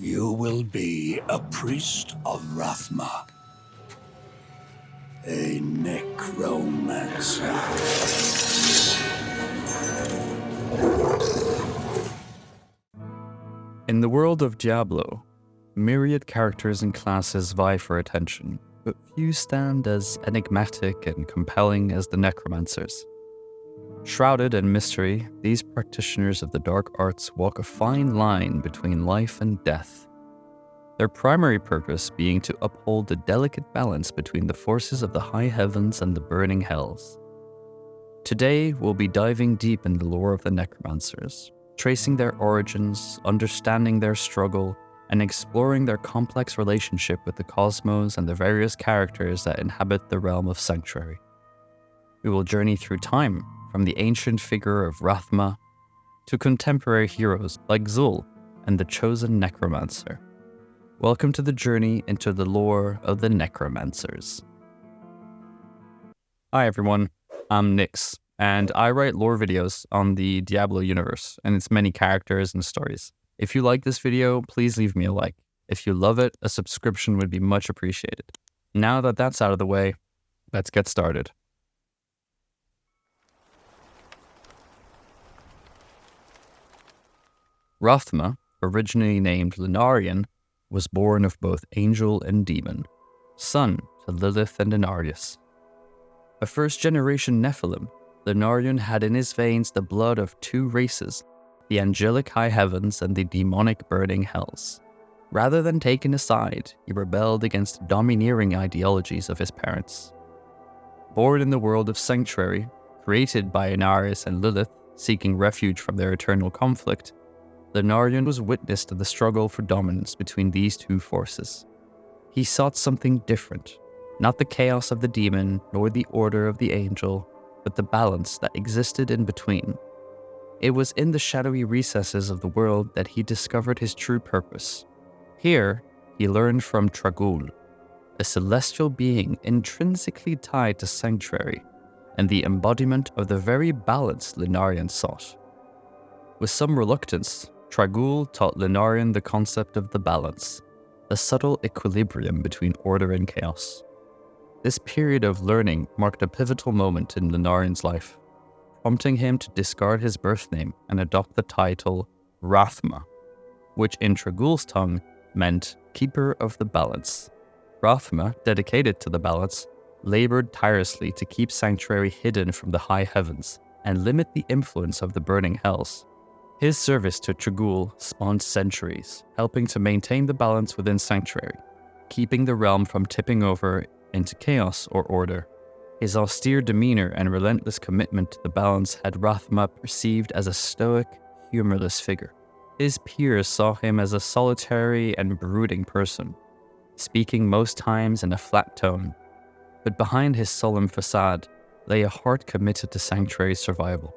You will be a priest of Rathma, a necromancer. In the world of Diablo, myriad characters and classes vie for attention, but few stand as enigmatic and compelling as the Necromancers. Shrouded in mystery, these practitioners of the dark arts walk a fine line between life and death, their primary purpose being to uphold a delicate balance between the forces of the high heavens and the burning hells. Today, we'll be diving deep in the lore of the Necromancers, tracing their origins, understanding their struggle, and exploring their complex relationship with the cosmos and the various characters that inhabit the realm of Sanctuary. We will journey through time, from the ancient figure of Rathma to contemporary heroes like Trag'Oul and the chosen Necromancer. Welcome to the journey into the lore of the Necromancers. Hi everyone, I'm Nix, and I write lore videos on the Diablo universe and its many characters and stories. If you like this video, please leave me a like. If you love it, a subscription would be much appreciated. Now that that's out of the way, let's get started. Rathma, originally named Lunarian, was born of both angel and demon, son to Lilith and Inarius. A first-generation Nephilim, Lunarian had in his veins the blood of two races, the angelic high heavens and the demonic burning hells. Rather than taking a side, he rebelled against the domineering ideologies of his parents. Born in the world of Sanctuary, created by Inarius and Lilith, seeking refuge from their eternal conflict, Lunarian was witness to the struggle for dominance between these two forces. He sought something different, not the chaos of the demon nor the order of the angel, but the balance that existed in between. It was in the shadowy recesses of the world that he discovered his true purpose. Here, he learned from Trag'Oul, a celestial being intrinsically tied to Sanctuary, and the embodiment of the very balance Lunarian sought. With some reluctance, Trag'Oul taught Lunarian the concept of the balance, a subtle equilibrium between order and chaos. This period of learning marked a pivotal moment in Lunarian's life, prompting him to discard his birth name and adopt the title Rathma, which in Trag'Oul's tongue meant Keeper of the Balance. Rathma, dedicated to the balance, labored tirelessly to keep Sanctuary hidden from the high heavens and limit the influence of the burning hells. His service to Trag'Oul spawned centuries, helping to maintain the balance within Sanctuary, keeping the realm from tipping over into chaos or order. His austere demeanor and relentless commitment to the balance had Rathma perceived as a stoic, humorless figure. His peers saw him as a solitary and brooding person, speaking most times in a flat tone, but behind his solemn facade lay a heart committed to Sanctuary's survival.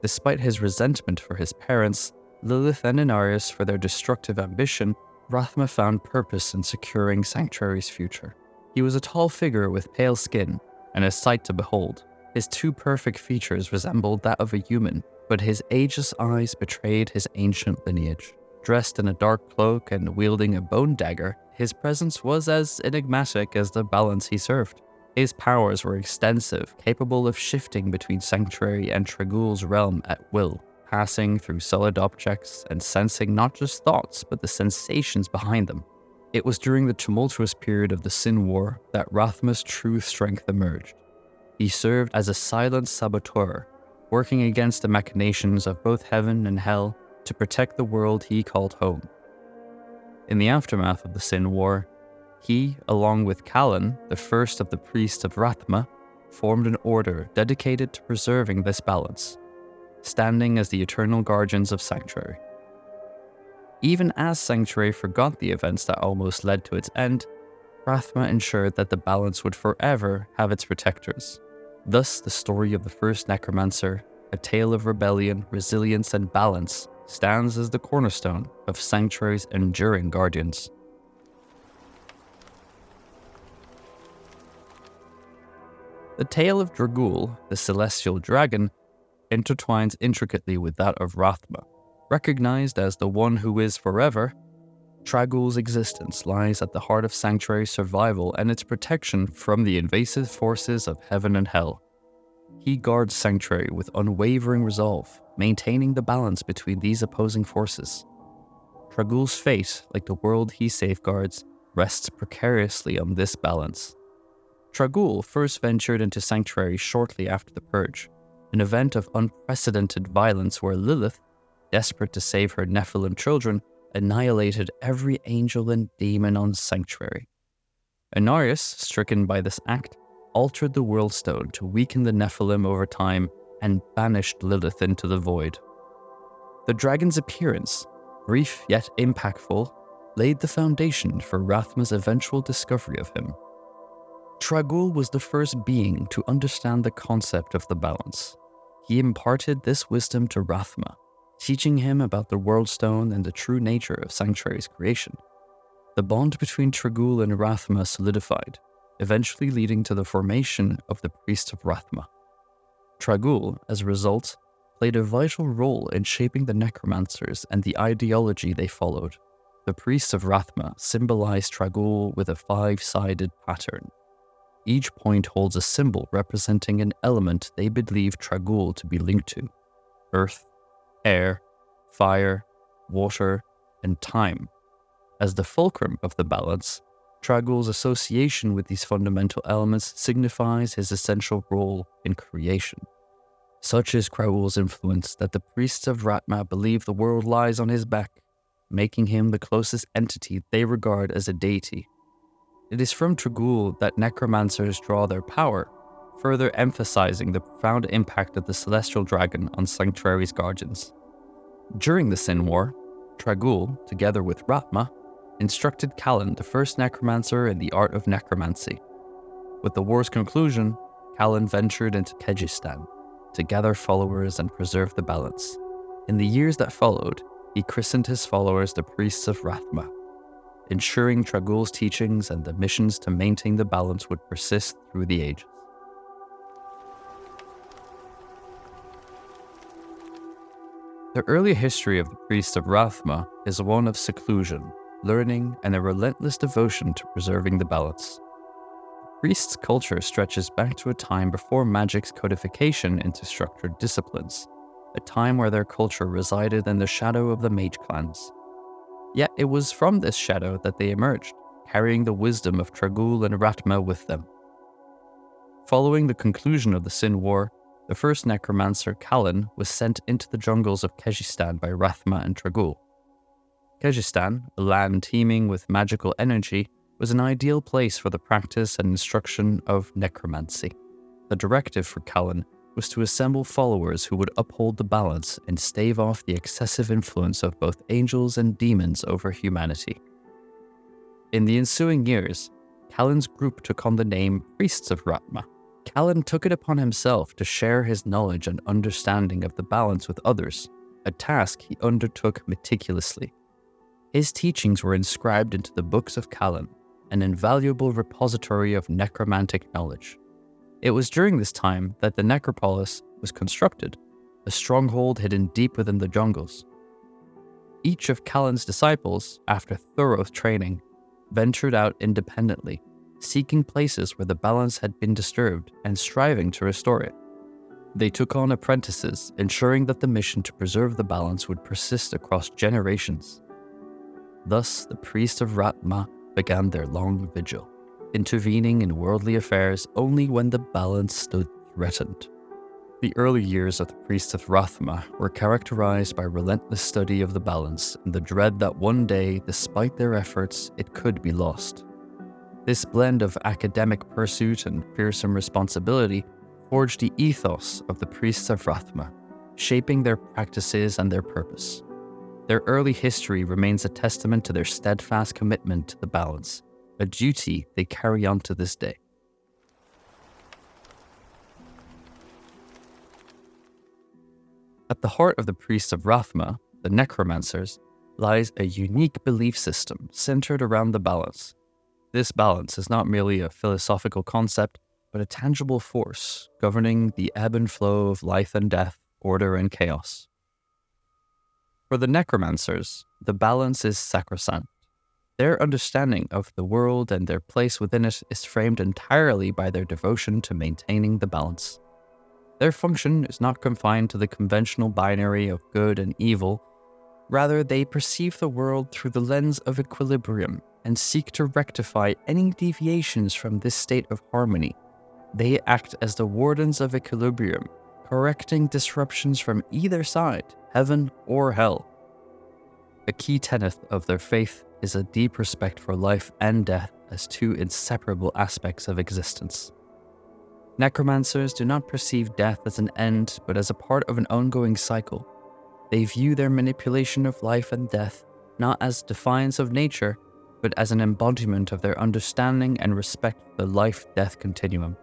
Despite his resentment for his parents, Lilith and Inarius for their destructive ambition, Rathma found purpose in securing Sanctuary's future. He was a tall figure with pale skin and a sight to behold. His two perfect features resembled that of a human, but his ageless eyes betrayed his ancient lineage. Dressed in a dark cloak and wielding a bone dagger, his presence was as enigmatic as the balance he served. His powers were extensive, capable of shifting between Sanctuary and Trag'Oul's realm at will, passing through solid objects and sensing not just thoughts, but the sensations behind them. It was during the tumultuous period of the Sin War that Rathma's true strength emerged. He served as a silent saboteur, working against the machinations of both heaven and hell to protect the world he called home. In the aftermath of the Sin War, he, along with Callan, the first of the Priests of Rathma, formed an order dedicated to preserving this balance, standing as the eternal guardians of Sanctuary. Even as Sanctuary forgot the events that almost led to its end, Rathma ensured that the balance would forever have its protectors. Thus, the story of the first Necromancer, a tale of rebellion, resilience, and balance, stands as the cornerstone of Sanctuary's enduring guardians. The tale of Trag'Oul, the celestial dragon, intertwines intricately with that of Rathma. Recognized as the one who is forever, Trag'Oul's existence lies at the heart of Sanctuary's survival and its protection from the invasive forces of heaven and hell. He guards Sanctuary with unwavering resolve, maintaining the balance between these opposing forces. Trag'Oul's fate, like the world he safeguards, rests precariously on this balance. Trag'Oul first ventured into Sanctuary shortly after the Purge, an event of unprecedented violence where Lilith, desperate to save her Nephilim children, annihilated every angel and demon on Sanctuary. Inarius, stricken by this act, altered the World Stone to weaken the Nephilim over time and banished Lilith into the void. The dragon's appearance, brief yet impactful, laid the foundation for Rathma's eventual discovery of him. Trag'Oul was the first being to understand the concept of the balance. He imparted this wisdom to Rathma, teaching him about the World Stone and the true nature of Sanctuary's creation. The bond between Trag'Oul and Rathma solidified, eventually leading to the formation of the Priests of Rathma. Trag'Oul, as a result, played a vital role in shaping the Necromancers and the ideology they followed. The Priests of Rathma symbolize Trag'Oul with a 5-sided pattern. Each point holds a symbol representing an element they believe Trag'Oul to be linked to: earth, air, fire, water, and time. As the fulcrum of the balance, Trag'Oul's association with these fundamental elements signifies his essential role in creation. Such is Trag'Oul's influence that the Priests of Rathma believe the world lies on his back, making him the closest entity they regard as a deity. It is from Trag'Oul that Necromancers draw their power, further emphasizing the profound impact of the celestial dragon on Sanctuary's guardians. During the Sin War, Trag'Oul, together with Rathma, instructed Callan, the first necromancer, in the art of necromancy. With the war's conclusion, Callan ventured into Kyrgyzstan to gather followers and preserve the balance. In the years that followed, he christened his followers the Priests of Rathma, ensuring Trag'Oul's teachings and the missions to maintain the balance would persist through the ages. The early history of the Priests of Rathma is one of seclusion, learning, and a relentless devotion to preserving the balance. The priests' culture stretches back to a time before magic's codification into structured disciplines, a time where their culture resided in the shadow of the mage clans. Yet it was from this shadow that they emerged, carrying the wisdom of Trag'Oul and Rathma with them. Following the conclusion of the Sin War, the first necromancer, Callan, was sent into the jungles of Kyrgyzstan by Rathma and Trag'Oul. Kyrgyzstan, a land teeming with magical energy, was an ideal place for the practice and instruction of necromancy. The directive for Callan was to assemble followers who would uphold the balance and stave off the excessive influence of both angels and demons over humanity. In the ensuing years, Callan's group took on the name Priests of Rathma. Callan took it upon himself to share his knowledge and understanding of the balance with others, a task he undertook meticulously. His teachings were inscribed into the books of Callan, an invaluable repository of necromantic knowledge. It was during this time that the necropolis was constructed, a stronghold hidden deep within the jungles. Each of Callan's disciples, after thorough training, ventured out independently, seeking places where the balance had been disturbed and striving to restore it. They took on apprentices, ensuring that the mission to preserve the balance would persist across generations. Thus, the Priests of Rathma began their long vigil, intervening in worldly affairs only when the balance stood threatened. The early years of the Priests of Rathma were characterized by relentless study of the balance and the dread that one day, despite their efforts, it could be lost. This blend of academic pursuit and fearsome responsibility forged the ethos of the Priests of Rathma, shaping their practices and their purpose. Their early history remains a testament to their steadfast commitment to the balance, a duty they carry on to this day. At the heart of the Priests of Rathma, the Necromancers, lies a unique belief system centered around the balance. This balance is not merely a philosophical concept, but a tangible force governing the ebb and flow of life and death, order and chaos. For the Necromancers, the balance is sacrosanct. Their understanding of the world and their place within it is framed entirely by their devotion to maintaining the balance. Their function is not confined to the conventional binary of good and evil. Rather, they perceive the world through the lens of equilibrium and seek to rectify any deviations from this state of harmony. They act as the wardens of equilibrium, correcting disruptions from either side, heaven or hell. A key tenet of their faith is a deep respect for life and death as two inseparable aspects of existence. Necromancers do not perceive death as an end, but as a part of an ongoing cycle. They view their manipulation of life and death not as defiance of nature, but as an embodiment of their understanding and respect for the life-death continuum.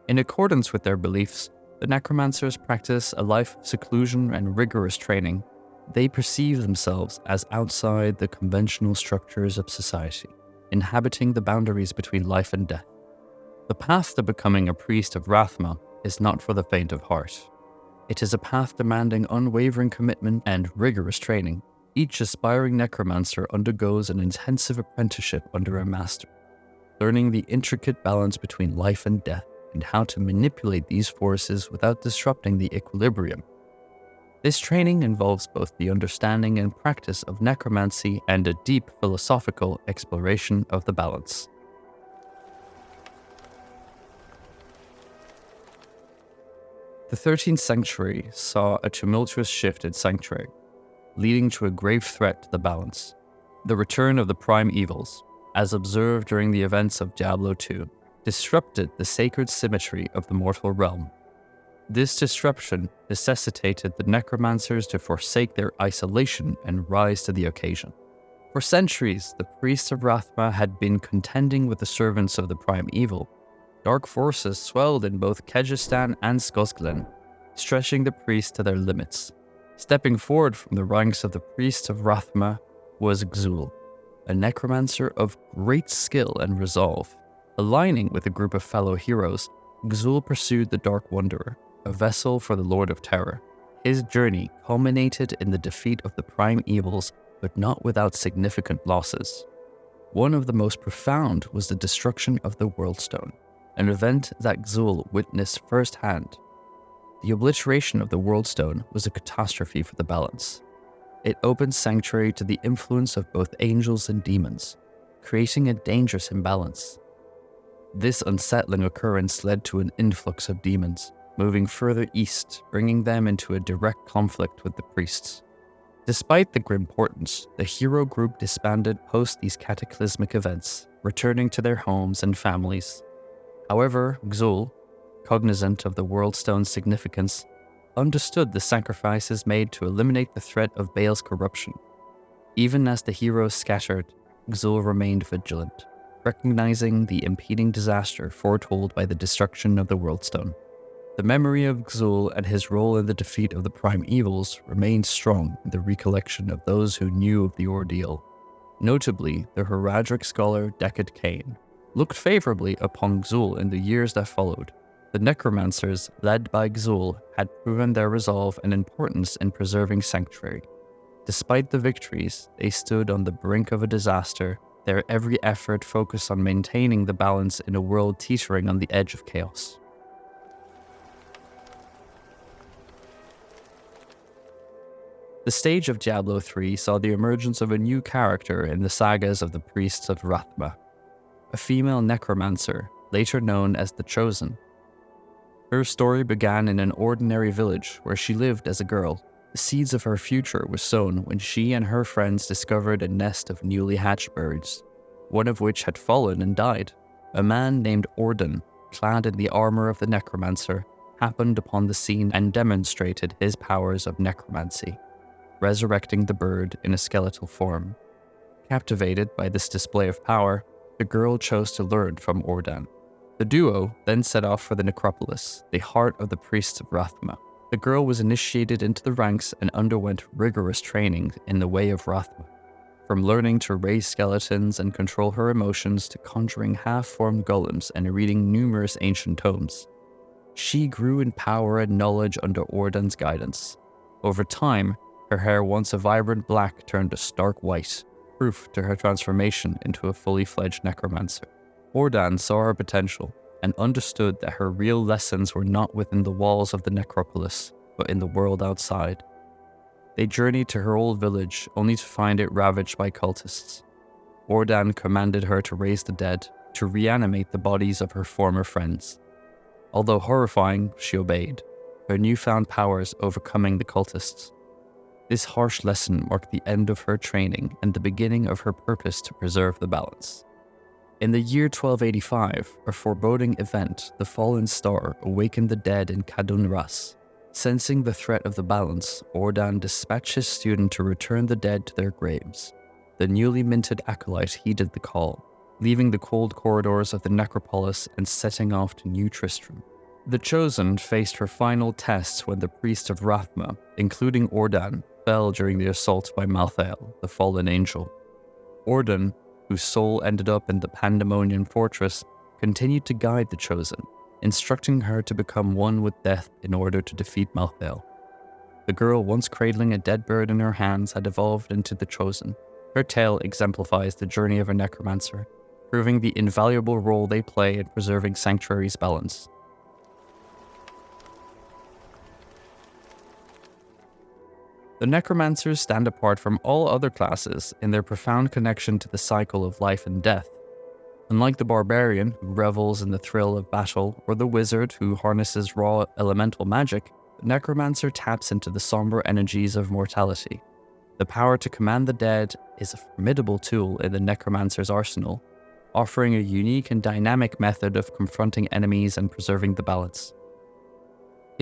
In accordance with their beliefs, the Necromancers practice a life of seclusion and rigorous training. They perceive themselves as outside the conventional structures of society, inhabiting the boundaries between life and death. The path to becoming a priest of Rathma is not for the faint of heart. It is a path demanding unwavering commitment and rigorous training. Each aspiring necromancer undergoes an intensive apprenticeship under a master, learning the intricate balance between life and death and how to manipulate these forces without disrupting the equilibrium. This training involves both the understanding and practice of necromancy and a deep philosophical exploration of the balance. The 13th century saw a tumultuous shift in sanctuary, leading to a grave threat to the balance. The return of the prime evils, as observed during the events of Diablo 2, disrupted the sacred symmetry of the mortal realm. This disruption necessitated the necromancers to forsake their isolation and rise to the occasion. For centuries, the Priests of Rathma had been contending with the servants of the prime evil. Dark forces swelled in both Kegistan and Skosglen, stretching the priests to their limits. Stepping forward from the ranks of the Priests of Rathma was Trag'Oul, a necromancer of great skill and resolve. Aligning with a group of fellow heroes, Trag'Oul pursued the Dark Wanderer, a vessel for the Lord of Terror. His journey culminated in the defeat of the prime evils, but not without significant losses. One of the most profound was the destruction of the Worldstone, an event that Trag'Oul witnessed firsthand. The obliteration of the Worldstone was a catastrophe for the balance. It opened sanctuary to the influence of both angels and demons, creating a dangerous imbalance. This unsettling occurrence led to an influx of demons, moving further east, bringing them into a direct conflict with the priests. Despite the grim portents, the hero group disbanded post these cataclysmic events, returning to their homes and families. However, Trag'Oul, cognizant of the Worldstone's significance, understood the sacrifices made to eliminate the threat of Baal's corruption. Even as the heroes scattered, Trag'Oul remained vigilant, recognizing the impending disaster foretold by the destruction of the Worldstone. The memory of Trag'Oul and his role in the defeat of the prime evils remained strong in the recollection of those who knew of the ordeal. Notably, the Heradric scholar Decad Cain looked favorably upon Trag'Oul in the years that followed. The Necromancers, led by Trag'Oul, had proven their resolve and importance in preserving sanctuary. Despite the victories, they stood on the brink of a disaster, their every effort focused on maintaining the balance in a world teetering on the edge of chaos. The stage of Diablo 3 saw the emergence of a new character in the sagas of the Priests of Rathma, a female necromancer, later known as the Chosen. Her story began in an ordinary village where she lived as a girl. The seeds of her future were sown when she and her friends discovered a nest of newly hatched birds, one of which had fallen and died. A man named Orden, clad in the armor of the necromancer, happened upon the scene and demonstrated his powers of necromancy, resurrecting the bird in a skeletal form. Captivated by this display of power, the girl chose to learn from Orden. The duo then set off for the necropolis, the heart of the Priests of Rathma. The girl was initiated into the ranks and underwent rigorous training in the way of Rathma, from learning to raise skeletons and control her emotions to conjuring half-formed golems and reading numerous ancient tomes. She grew in power and knowledge under Orden's guidance. Over time, her hair, once a vibrant black, turned a stark white, proof to her transformation into a fully fledged necromancer. Ordan saw her potential and understood that her real lessons were not within the walls of the necropolis, but in the world outside. They journeyed to her old village, only to find it ravaged by cultists. Ordan commanded her to raise the dead, to reanimate the bodies of her former friends. Although horrifying, she obeyed, her newfound powers overcoming the cultists. This harsh lesson marked the end of her training and the beginning of her purpose to preserve the balance. In the year 1285, a foreboding event, the fallen star, awakened the dead in Kadun Ras. Sensing the threat of the balance, Ordan dispatched his student to return the dead to their graves. The newly minted acolyte heeded the call, leaving the cold corridors of the necropolis and setting off to New Tristram. The Chosen faced her final tests when the Priests of Rathma, including Ordan, fell during the assault by Malthael, the fallen angel. Ordan, whose soul ended up in the Pandemonian fortress, continued to guide the Chosen, instructing her to become one with death in order to defeat Malthael. The girl, once cradling a dead bird in her hands, had evolved into the Chosen. Her tale exemplifies the journey of a necromancer, proving the invaluable role they play in preserving Sanctuary's balance. The Necromancers stand apart from all other classes in their profound connection to the cycle of life and death. Unlike the barbarian, who revels in the thrill of battle, or the wizard, who harnesses raw elemental magic, the necromancer taps into the somber energies of mortality. The power to command the dead is a formidable tool in the necromancer's arsenal, offering a unique and dynamic method of confronting enemies and preserving the balance.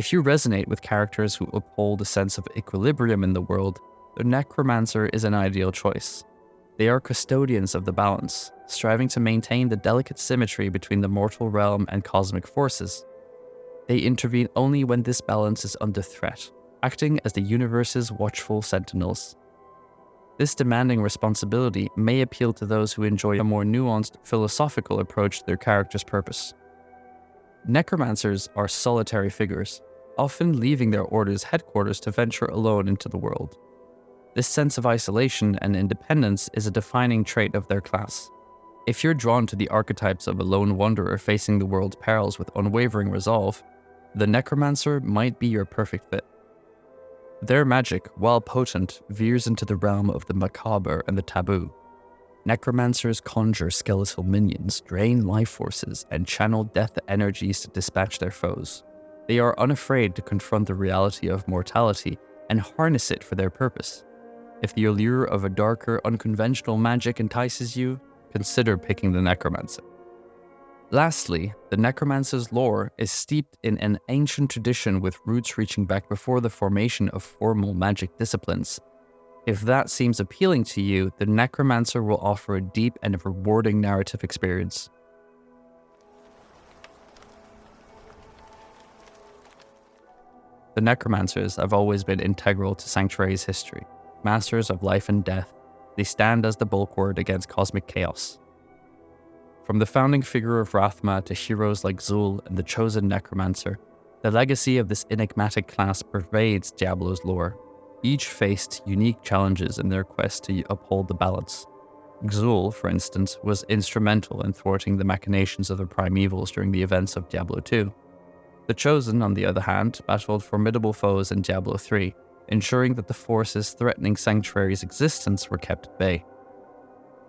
If you resonate with characters who uphold a sense of equilibrium in the world, the necromancer is an ideal choice. They are custodians of the balance, striving to maintain the delicate symmetry between the mortal realm and cosmic forces. They intervene only when this balance is under threat, acting as the universe's watchful sentinels. This demanding responsibility may appeal to those who enjoy a more nuanced, philosophical approach to their character's purpose. Necromancers are solitary figures, often leaving their order's headquarters to venture alone into the world. This sense of isolation and independence is a defining trait of their class. If you're drawn to the archetypes of a lone wanderer facing the world's perils with unwavering resolve, the Necromancer might be your perfect fit. Their magic, while potent, veers into the realm of the macabre and the taboo. Necromancers conjure skeletal minions, drain life forces, and channel death energies to dispatch their foes. They are unafraid to confront the reality of mortality and harness it for their purpose. If the allure of a darker, unconventional magic entices you, consider picking the Necromancer. Lastly, the Necromancer's lore is steeped in an ancient tradition with roots reaching back before the formation of formal magic disciplines. If that seems appealing to you, the Necromancer will offer a deep and rewarding narrative experience. The Necromancers have always been integral to Sanctuary's history. Masters of life and death, they stand as the bulwark against cosmic chaos. From the founding figure of Rathma to heroes like Trag'Oul and the Chosen Necromancer, the legacy of this enigmatic class pervades Diablo's lore. Each faced unique challenges in their quest to uphold the balance. Trag'Oul, for instance, was instrumental in thwarting the machinations of the primevals during the events of Diablo 2. The Chosen, on the other hand, battled formidable foes in Diablo 3, ensuring that the forces threatening Sanctuary's existence were kept at bay.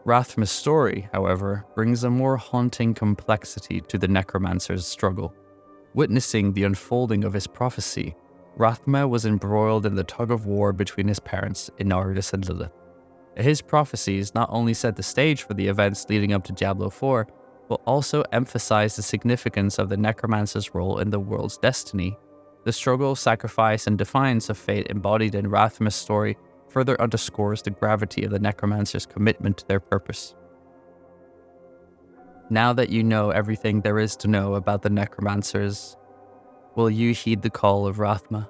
Rathma's story, however, brings a more haunting complexity to the Necromancer's struggle. Witnessing the unfolding of his prophecy, Rathma was embroiled in the tug-of-war between his parents, Inarius and Lilith. His prophecies not only set the stage for the events leading up to Diablo 4, but also emphasized the significance of the Necromancer's role in the world's destiny. The struggle, sacrifice, and defiance of fate embodied in Rathma's story further underscores the gravity of the Necromancer's commitment to their purpose. Now that you know everything there is to know about the Necromancers, will you heed the call of Rathma?